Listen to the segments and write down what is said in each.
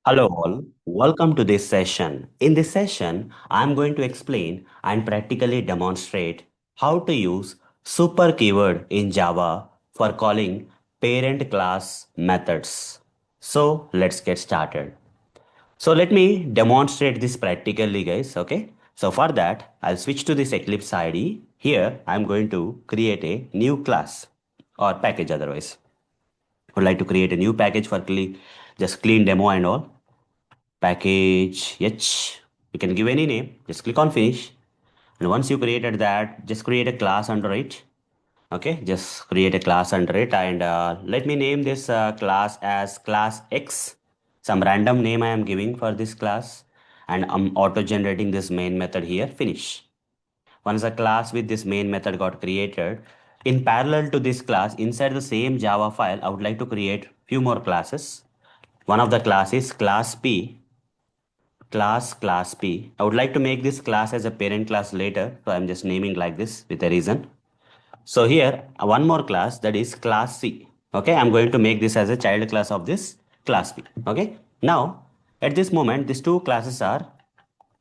Hello all, welcome to this session. In this session, I'm going to explain and practically demonstrate how to use super keyword in Java for calling parent class methods. So let's get started. So let me demonstrate this practically guys, okay? So for that, I'll switch to this Eclipse IDE. Here, I'm going to create a new class or package otherwise. Would like to create a new package for just clean demo and all package H. You can give any name, just click on finish. And once you created that, just create a class under it. Okay, just create a class under it and let me name this class as class X. Some random name I am giving for this class and I'm auto generating this main method here, finish. Once a class with this main method got created, in parallel to this class, inside the same Java file, I would like to create few more classes. One of the class is class P class P. I would like to make this class as a parent class later. So I'm just naming like this with a reason. So here one more class that is class C. Okay, I'm going to make this as a child class of this class P. Okay. Now at this moment these two classes are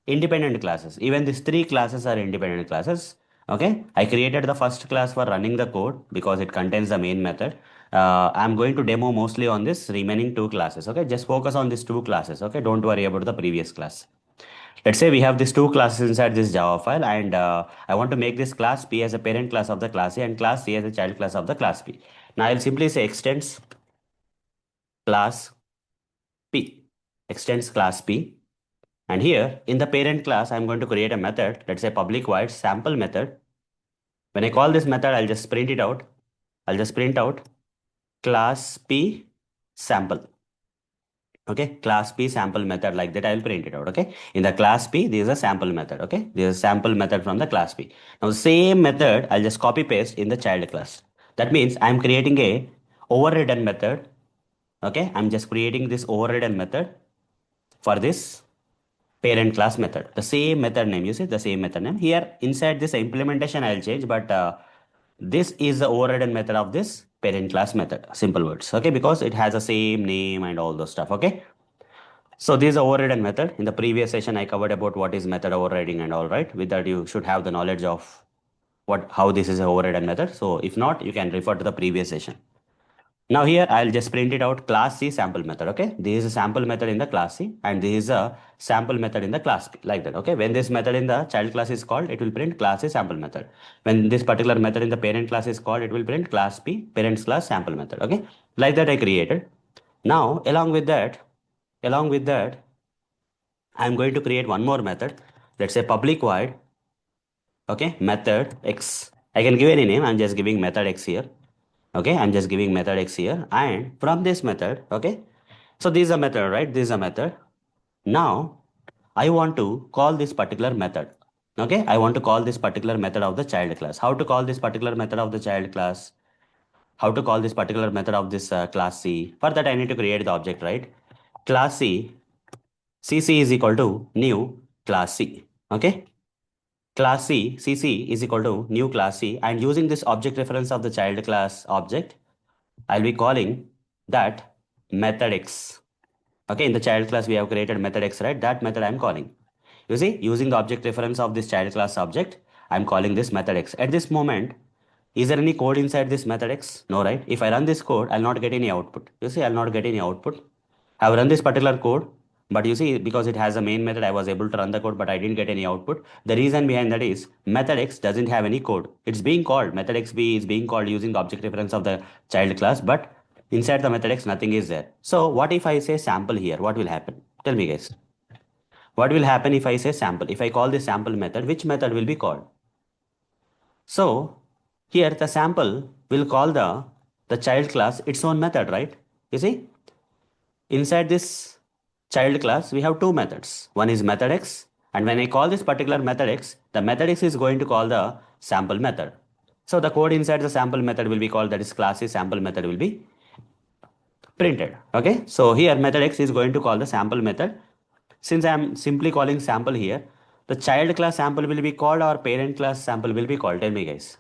independent classes. Even these three classes are independent classes. Okay, I created the first class for running the code because it contains the main method. I'm going to demo mostly on this remaining two classes. Okay, just focus on these two classes. Okay, don't worry about the previous class. Let's say we have these two classes inside this Java file and I want to make this class P as a parent class of the class A and class C as a child class of the class P. Now I'll simply say class P, extends class P. And here in the parent class, I'm going to create a method, let's say public void sample method. When I call this method, I'll just print it out. I'll just print out class P sample. Okay, class P sample method like that, I will print it out. Okay, in the class P, this is a sample method. Okay, this is a sample method from the class P. Now, the same method, I'll just copy paste in the child class. That means I'm creating a overridden method. Okay, I'm just creating this overridden method for this parent class method. The same method name, you see the same method name. Here inside this implementation I'll change, but this is the overridden method of this parent class method. Simple words, okay, because it has the same name and all those stuff, okay. So this is overridden method. In the previous session, I covered about what is method overriding and all right. With that, you should have the knowledge of how this is a overridden method. So if not, you can refer to the previous session. Now here I'll just print it out class C sample method. Okay, this is a sample method in the class C and this is a sample method in the class P like that. Okay, when this method in the child class is called, it will print class C sample method. When this particular method in the parent class is called, it will print class P parents class sample method. Okay, like that I created. Now along with that, I'm going to create one more method. Let's say public void. Okay, method X. I can give any name. I'm just giving method X here. Okay, I'm just giving method X here. And from this method, okay, so this is a method, right? This is a method. Now, I want to call this particular method. Okay, I want to call this particular method of the child class. How to call this particular method of the child class? How to call this particular method of this class C? For that, I need to create the object, right? Class C, CC is equal to new class C. Okay, class C, CC is equal to new class C. And using this object reference of the child class object, I'll be calling that method X. Okay, in the child class, we have created method X, right? That method I'm calling. You see, using the object reference of this child class object, I'm calling this method X. At this moment, is there any code inside this method X? No, right? If I run this code, I'll not get any output. You see, I'll not get any output. I've run this particular code, but you see, because it has a main method, I was able to run the code, but I didn't get any output. The reason behind that is method X doesn't have any code. It's being called, method X B is being called using the object reference of the child class, but inside the method X, nothing is there. So what if I say sample here? What will happen? Tell me guys. What will happen if I say sample? If I call this sample method, which method will be called? So here the sample will call the child class its own method, right? You see, inside this child class, we have two methods. One is method X, and when I call this particular method X, the method X is going to call the sample method. So the code inside the sample method will be called, that is class is sample method will be printed. Okay, so here method X is going to call the sample method. Since I am simply calling sample here, the child class sample will be called or parent class sample will be called. Tell me guys.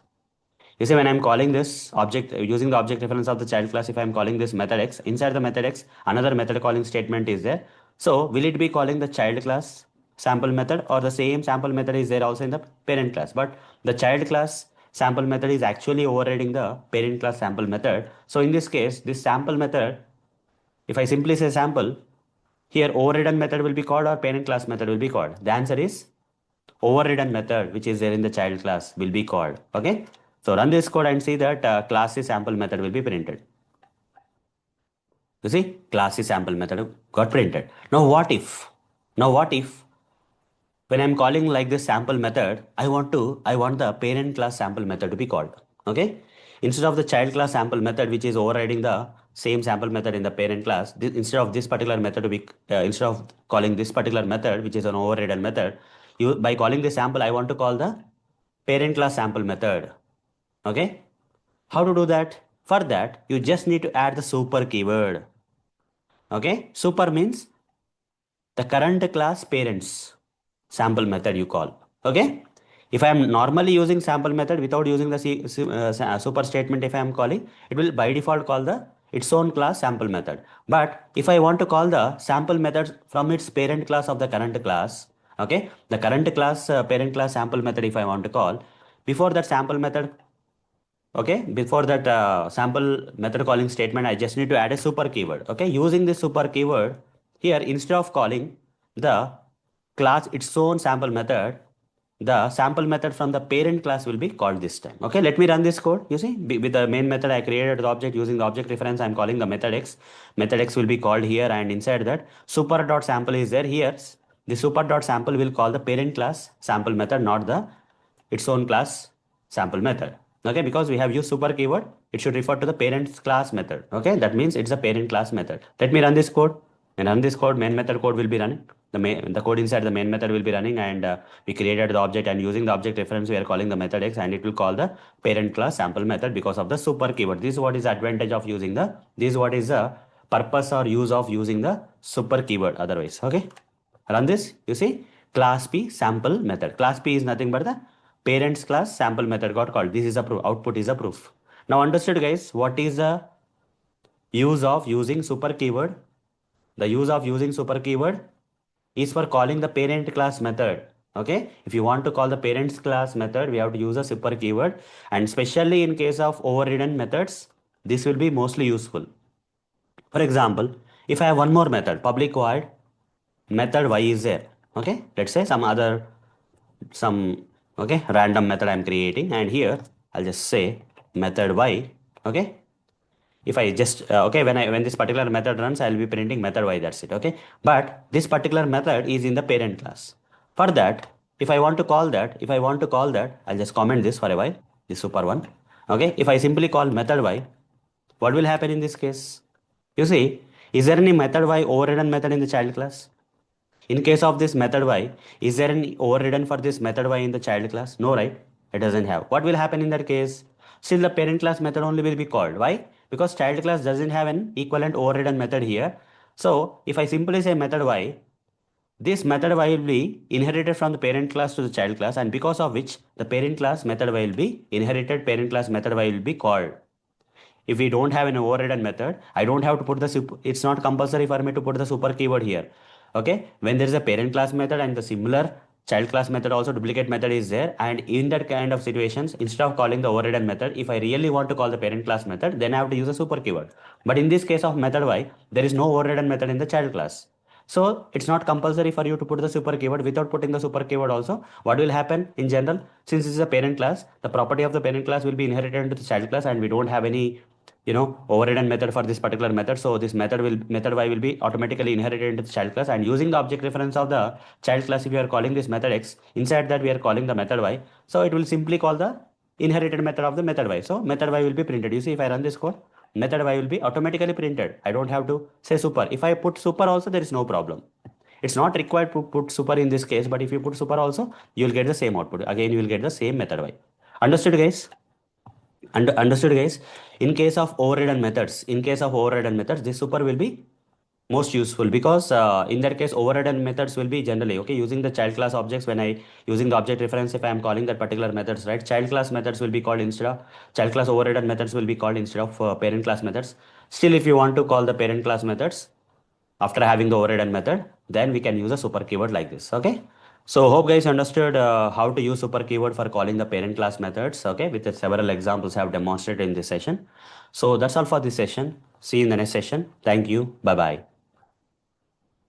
You see, when I'm calling this object, using the object reference of the child class, if I'm calling this method X, inside the method X, another method calling statement is there. So will it be calling the child class sample method, or the same sample method is there also in the parent class? But the child class sample method is actually overriding the parent class sample method. So in this case, this sample method, if I simply say sample, here overridden method will be called or parent class method will be called. The answer is overridden method, which is there in the child class, will be called. Okay. So run this code and see that class sample method will be printed. You see, class sample method got printed. Now what if? Now what if when I'm calling like this sample method, I want the parent class sample method to be called. Okay. Instead of the child class sample method, which is overriding the same sample method in the parent class, instead of this particular method to be, instead of calling this particular method, which is an overridden method, by calling this sample, I want to call the parent class sample method. Okay. How to do that? For that, you just need to add the super keyword. Okay. Super means the current class parents sample method you call. Okay. If I am normally using sample method without using the super statement, if I am calling, it will by default call the its own class sample method. But if I want to call the sample method from its parent class of the current class, okay, the current class parent class sample method, if I want to call, before that sample method, okay, before that sample method calling statement, I just need to add a super keyword. Okay, using this super keyword here, instead of calling the class its own sample method, the sample method from the parent class will be called this time. Okay, let me run this code. You see, with the main method I created the object using the object reference, I'm calling the method x. Method x will be called here, and inside that super dot sample is there. Here the super dot sample will call the parent class sample method, not the its own class sample method. Okay, because we have used super keyword, it should refer to the parent's class method. Okay, that means it's a parent class method. Let me run this code. And run this code, main method code will be running. The code inside the main method will be running, and we created the object, and using the object reference we are calling the method x, and it will call the parent class sample method because of the super keyword. This is what is the advantage of using the, this is what is the purpose or use of using the super keyword otherwise. Okay, run this. You see, class p sample method. Class p is nothing but the parents class sample method got called. This is a proof. Output is a proof. Now understood, guys, what is the use of using super keyword? The use of using super keyword is for calling the parent class method. Okay, if you want to call the parents class method, we have to use a super keyword, and especially in case of overridden methods, this will be mostly useful. For example, if I have one more method, public void method y is there. Okay, let's say some okay random method I'm creating, and here I'll just say method y. Okay, if I just okay, when this particular method runs, I'll be printing method y, that's it. Okay, but this particular method is in the parent class. For that, if I want to call that, I'll just comment this for a while, this super one. Okay, if I simply call method y, what will happen in this case? You see, is there any method y overridden method in the child class? In case of this method y, is there any overridden for this method y in the child class? No, right? It doesn't have. What will happen in that case? Still the parent class method only will be called. Why? Because child class doesn't have an equivalent overridden method here. So if I simply say method y, this method y will be inherited from the parent class to the child class, and because of which the parent class method y will be inherited, parent class method y will be called. If we don't have an overridden method, I don't have to put the it's not compulsory for me to put the super keyword here. Okay, when there is a parent class method and the similar child class method also duplicate method is there, and in that kind of situations, instead of calling the overridden method, if I really want to call the parent class method, then I have to use a super keyword. But in this case of method y, there is no overridden method in the child class. So it's not compulsory for you to put the super keyword. Without putting the super keyword also, what will happen in general, since this is a parent class, the property of the parent class will be inherited into the child class, and we don't have any overridden method for this particular method. So this method y will be automatically inherited into the child class, and using the object reference of the child class, if we are calling this method x, inside that we are calling the method y, so it will simply call the inherited method of the method y. So method y will be printed. You see, if I run this code, method y will be automatically printed. I don't have to say super. If I put super also, there is no problem. It's not required to put super in this case, but if you put super also, you will get the same output. Again, you will get the same method y. Understood, guys? Understood, guys? In case of overridden methods, this super will be most useful, because in that case overridden methods will be generally okay using the child class objects. When I using the object reference, if I am calling that particular methods, right, child class methods will be called instead of child class overridden methods will be called instead of parent class methods. Still, if you want to call the parent class methods, after having the overridden method, then we can use a super keyword like this. Okay. So hope guys understood how to use super keyword for calling the parent class methods. Okay, with the several examples I have demonstrated in this session. So that's all for this session. See you in the next session. Thank you. Bye bye.